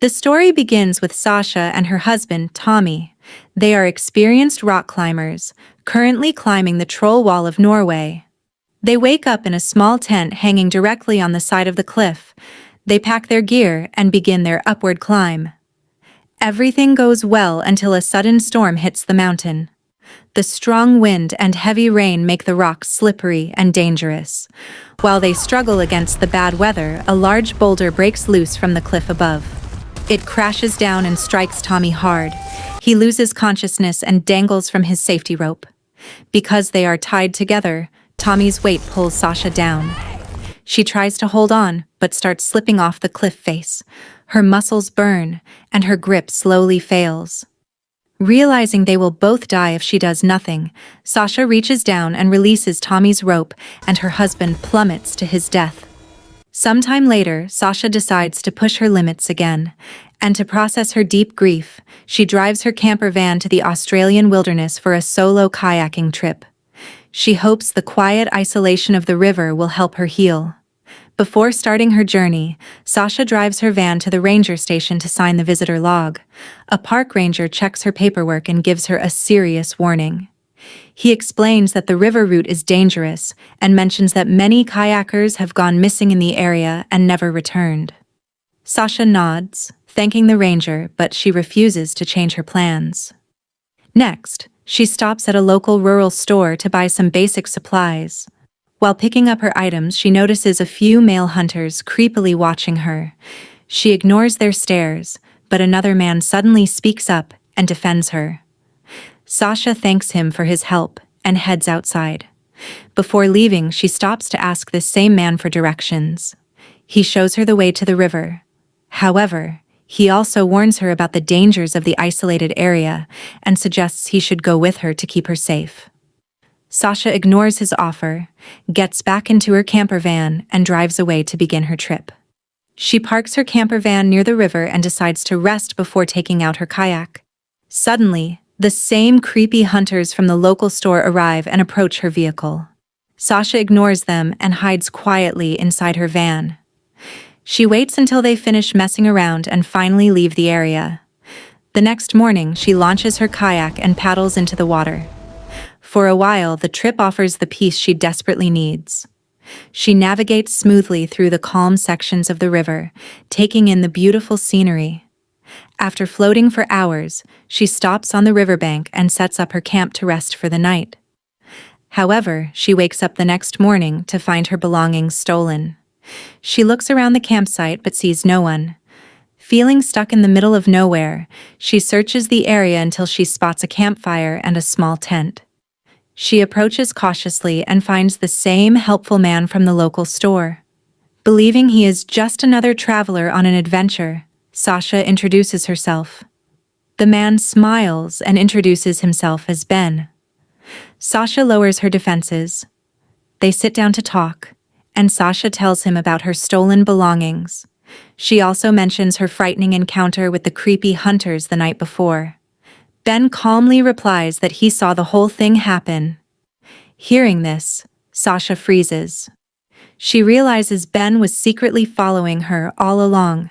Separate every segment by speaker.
Speaker 1: The story begins with Sasha and her husband, Tommy. They are experienced rock climbers, currently climbing the Troll Wall of Norway. They wake up in a small tent hanging directly on the side of the cliff. They pack their gear and begin their upward climb. Everything goes well until a sudden storm hits the mountain. The strong wind and heavy rain make the rocks slippery and dangerous. While they struggle against the bad weather, a large boulder breaks loose from the cliff above. It crashes down and strikes Tommy hard. He loses consciousness and dangles from his safety rope. Because they are tied together, Tommy's weight pulls Sasha down. She tries to hold on, but starts slipping off the cliff face. Her muscles burn, and her grip slowly fails. Realizing they will both die if she does nothing, Sasha reaches down and releases Tommy's rope, and her husband plummets to his death. Sometime later, Sasha decides to push her limits again, and to process her deep grief, she drives her camper van to the Australian wilderness for a solo kayaking trip. She hopes the quiet isolation of the river will help her heal. Before starting her journey, Sasha drives her van to the ranger station to sign the visitor log. A park ranger checks her paperwork and gives her a serious warning. He explains that the river route is dangerous and mentions that many kayakers have gone missing in the area and never returned. Sasha nods, thanking the ranger, but she refuses to change her plans. Next, she stops at a local rural store to buy some basic supplies. While picking up her items, she notices a few male hunters creepily watching her. She ignores their stares, but another man suddenly speaks up and defends her. Sasha thanks him for his help and heads outside. Before leaving, she stops to ask the same man for directions. He shows her the way to the river. However, he also warns her about the dangers of the isolated area and suggests he should go with her to keep her safe. Sasha ignores his offer, gets back into her camper van, and drives away to begin her trip. She parks her camper van near the river and decides to rest before taking out her kayak. Suddenly, the same creepy hunters from the local store arrive and approach her vehicle. Sasha ignores them and hides quietly inside her van. She waits until they finish messing around and finally leave the area. The next morning, she launches her kayak and paddles into the water. For a while, the trip offers the peace she desperately needs. She navigates smoothly through the calm sections of the river, taking in the beautiful scenery. After floating for hours, she stops on the riverbank and sets up her camp to rest for the night. However, she wakes up the next morning to find her belongings stolen. She looks around the campsite but sees no one. Feeling stuck in the middle of nowhere, she searches the area until she spots a campfire and a small tent. She approaches cautiously and finds the same helpful man from the local store. Believing he is just another traveler on an adventure, Sasha introduces herself. The man smiles and introduces himself as Ben. Sasha lowers her defenses. They sit down to talk, and Sasha tells him about her stolen belongings. She also mentions her frightening encounter with the creepy hunters the night before. Ben calmly replies that he saw the whole thing happen. Hearing this, Sasha freezes. She realizes Ben was secretly following her all along.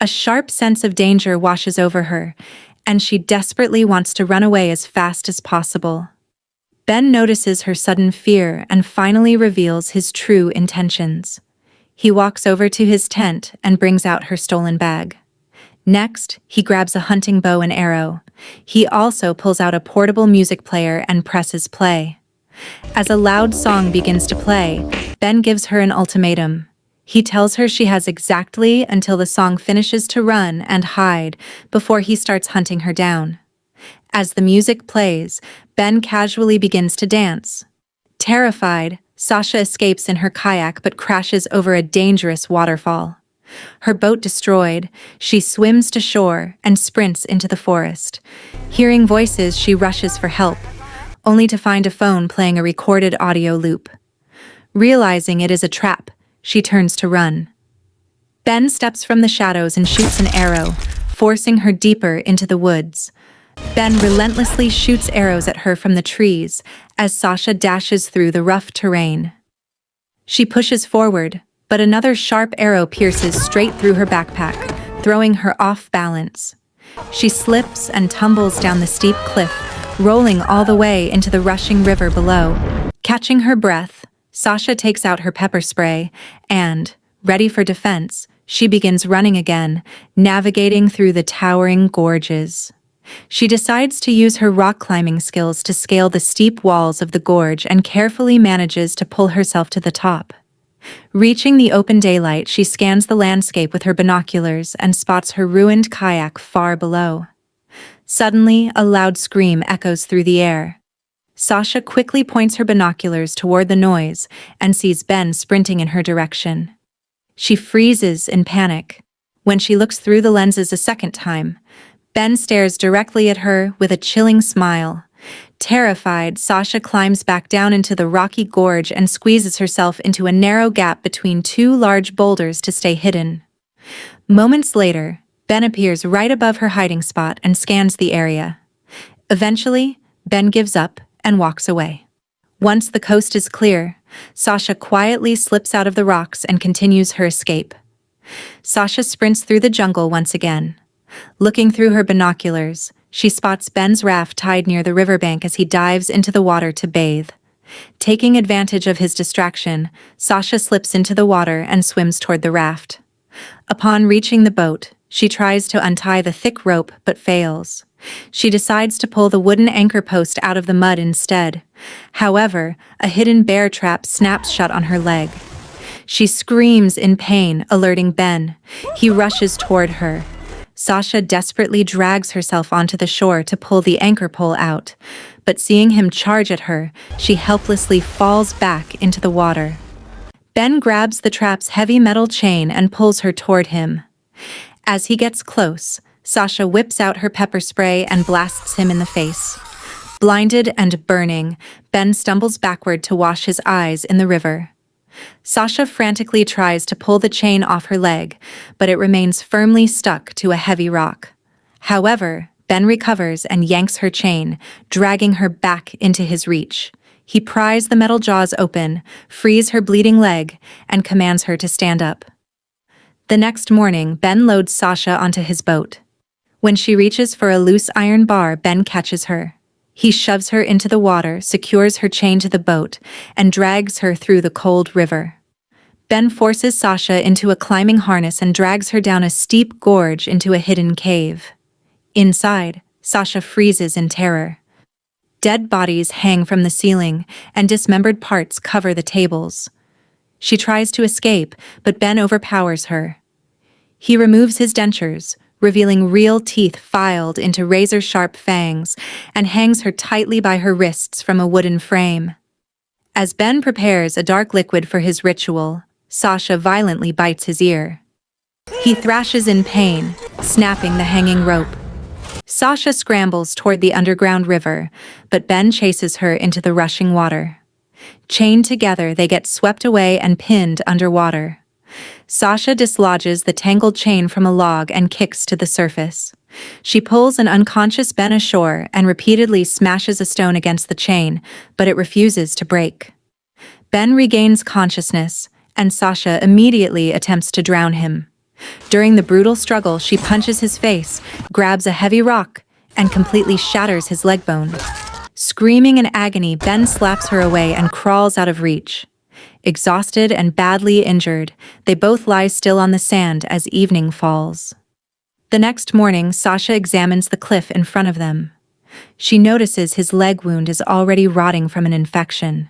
Speaker 1: A sharp sense of danger washes over her, and she desperately wants to run away as fast as possible. Ben notices her sudden fear and finally reveals his true intentions. He walks over to his tent and brings out her stolen bag. Next, he grabs a hunting bow and arrow. He also pulls out a portable music player and presses play. As a loud song begins to play, Ben gives her an ultimatum. He tells her she has exactly until the song finishes to run and hide before he starts hunting her down. As the music plays, Ben casually begins to dance. Terrified, Sasha escapes in her kayak but crashes over a dangerous waterfall. Her boat destroyed, she swims to shore and sprints into the forest. Hearing voices, she rushes for help, only to find a phone playing a recorded audio loop. Realizing it is a trap, she turns to run. Ben steps from the shadows and shoots an arrow, forcing her deeper into the woods. Ben relentlessly shoots arrows at her from the trees as Sasha dashes through the rough terrain. She pushes forward, but another sharp arrow pierces straight through her backpack, throwing her off balance. She slips and tumbles down the steep cliff, rolling all the way into the rushing river below. Catching her breath, Sasha takes out her pepper spray and, ready for defense, she begins running again, navigating through the towering gorges. She decides to use her rock climbing skills to scale the steep walls of the gorge and carefully manages to pull herself to the top. Reaching the open daylight, she scans the landscape with her binoculars and spots her ruined kayak far below. Suddenly, a loud scream echoes through the air. Sasha quickly points her binoculars toward the noise and sees Ben sprinting in her direction. She freezes in panic. When she looks through the lenses a second time, Ben stares directly at her with a chilling smile. Terrified, Sasha climbs back down into the rocky gorge and squeezes herself into a narrow gap between two large boulders to stay hidden. Moments later, Ben appears right above her hiding spot and scans the area. Eventually, Ben gives up and walks away. Once the coast is clear, Sasha quietly slips out of the rocks and continues her escape. Sasha sprints through the jungle once again. Looking through her binoculars, she spots Ben's raft tied near the riverbank as he dives into the water to bathe. Taking advantage of his distraction, Sasha slips into the water and swims toward the raft. Upon reaching the boat, she tries to untie the thick rope but fails. She decides to pull the wooden anchor post out of the mud instead. However, a hidden bear trap snaps shut on her leg. She screams in pain, alerting Ben. He rushes toward her. Sasha desperately drags herself onto the shore to pull the anchor pole out, but seeing him charge at her, she helplessly falls back into the water. Ben grabs the trap's heavy metal chain and pulls her toward him. As he gets close, Sasha whips out her pepper spray and blasts him in the face. Blinded and burning, Ben stumbles backward to wash his eyes in the river. Sasha frantically tries to pull the chain off her leg, but it remains firmly stuck to a heavy rock. However, Ben recovers and yanks her chain, dragging her back into his reach. He pries the metal jaws open, frees her bleeding leg, and commands her to stand up. The next morning, Ben loads Sasha onto his boat. When she reaches for a loose iron bar, Ben catches her. He shoves her into the water, secures her chain to the boat, and drags her through the cold river. Ben forces Sasha into a climbing harness and drags her down a steep gorge into a hidden cave. Inside, Sasha freezes in terror. Dead bodies hang from the ceiling, and dismembered parts cover the tables. She tries to escape, but Ben overpowers her. He removes his dentures, revealing real teeth filed into razor-sharp fangs, and hangs her tightly by her wrists from a wooden frame. As Ben prepares a dark liquid for his ritual, Sasha violently bites his ear. He thrashes in pain, snapping the hanging rope. Sasha scrambles toward the underground river, but Ben chases her into the rushing water. Chained together, they get swept away and pinned underwater. Sasha dislodges the tangled chain from a log and kicks to the surface. She pulls an unconscious Ben ashore and repeatedly smashes a stone against the chain, but it refuses to break. Ben regains consciousness, and Sasha immediately attempts to drown him. During the brutal struggle, she punches his face, grabs a heavy rock, and completely shatters his leg bone. Screaming in agony, Ben slaps her away and crawls out of reach. Exhausted and badly injured, they both lie still on the sand as evening falls. The next morning, Sasha examines the cliff in front of them. She notices his leg wound is already rotting from an infection.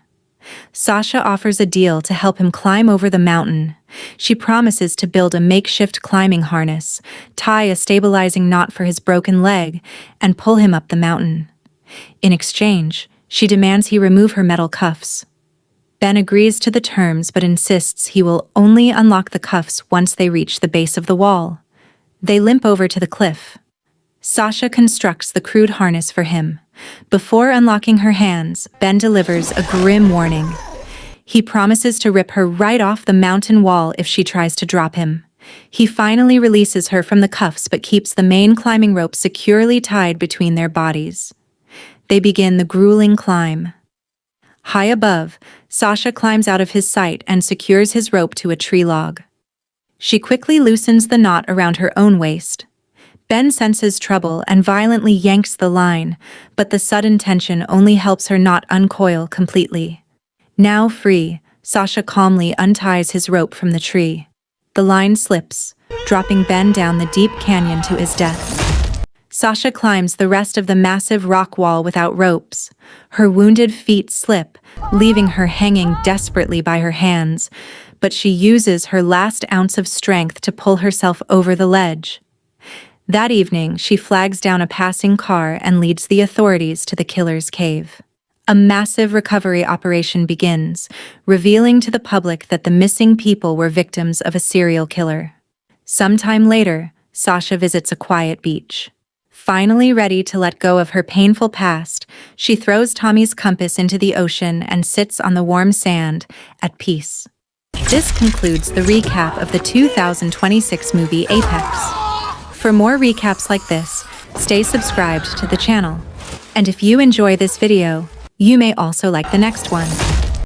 Speaker 1: Sasha offers a deal to help him climb over the mountain. She promises to build a makeshift climbing harness, tie a stabilizing knot for his broken leg, and pull him up the mountain. In exchange, she demands he remove her metal cuffs. Ben agrees to the terms but insists he will only unlock the cuffs once they reach the base of the wall. They limp over to the cliff. Sasha constructs the crude harness for him. Before unlocking her hands, Ben delivers a grim warning. He promises to rip her right off the mountain wall if she tries to drop him. He finally releases her from the cuffs but keeps the main climbing rope securely tied between their bodies. They begin the grueling climb. High above, Sasha climbs out of his sight and secures his rope to a tree log. She quickly loosens the knot around her own waist. Ben senses trouble and violently yanks the line, but the sudden tension only helps her not uncoil completely. Now free, Sasha calmly unties his rope from the tree. The line slips, dropping Ben down the deep canyon to his death. Sasha climbs the rest of the massive rock wall without ropes. Her wounded feet slip, leaving her hanging desperately by her hands, but she uses her last ounce of strength to pull herself over the ledge. That evening, she flags down a passing car and leads the authorities to the killer's cave. A massive recovery operation begins, revealing to the public that the missing people were victims of a serial killer. Sometime later, Sasha visits a quiet beach. Finally ready to let go of her painful past, she throws Tommy's compass into the ocean and sits on the warm sand, at peace. This concludes the recap of the 2026 movie Apex. For more recaps like this, stay subscribed to the channel. And if you enjoy this video, you may also like the next one.